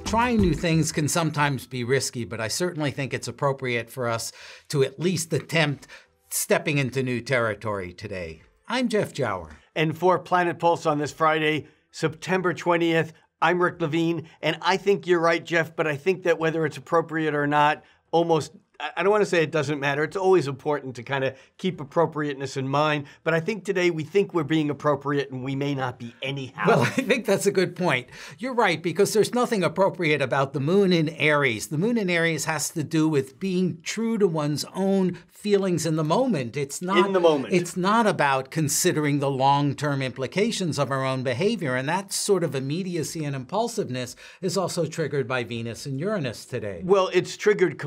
Trying new things can sometimes be risky, but I certainly think it's appropriate for us to at least attempt stepping into new territory today. I'm Jeff Jower. And for Planet Pulse on this Friday, September 20th, I'm Rick Levine, and I think you're right, Jeff, but I think that whether it's appropriate or not, I don't want to say it doesn't matter. It's always important to kind of keep appropriateness in mind. But I think today we think we're being appropriate and we may not be anyhow. Well, I think that's a good point. You're right, because there's nothing appropriate about the moon in Aries. The moon in Aries has to do with being true to one's own feelings in the moment. It's not in the moment. It's not about considering the long-term implications of our own behavior. And that sort of immediacy and impulsiveness is also triggered by Venus and Uranus today. Well, it's triggered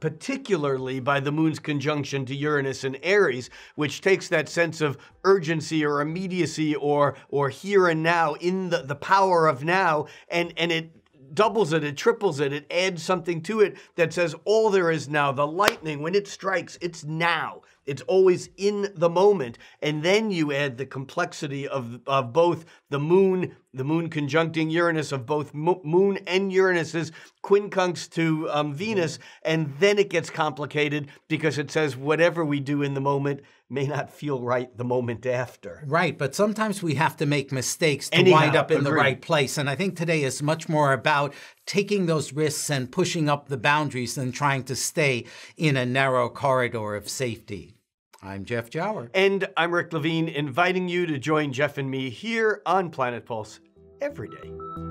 particularly by the moon's conjunction to Uranus and Aries, which takes that sense of urgency or immediacy or here and now, in the power of now, and it doubles it, it triples it, it adds something to it that says all there is now. The lightning, when it strikes, it's now. It's always in the moment. And then you add the complexity of both the moon conjuncting Uranus, of both moon and Uranus's quincunx to Venus, and then it gets complicated because it says whatever we do in the moment may not feel right the moment after. Right, but sometimes we have to make mistakes to wind up in the right place. And I think today is much more about taking those risks and pushing up the boundaries than trying to stay in a narrow corridor of safety. I'm Jeff Jower. And I'm Rick Levine, inviting you to join Jeff and me here on Planet Pulse every day.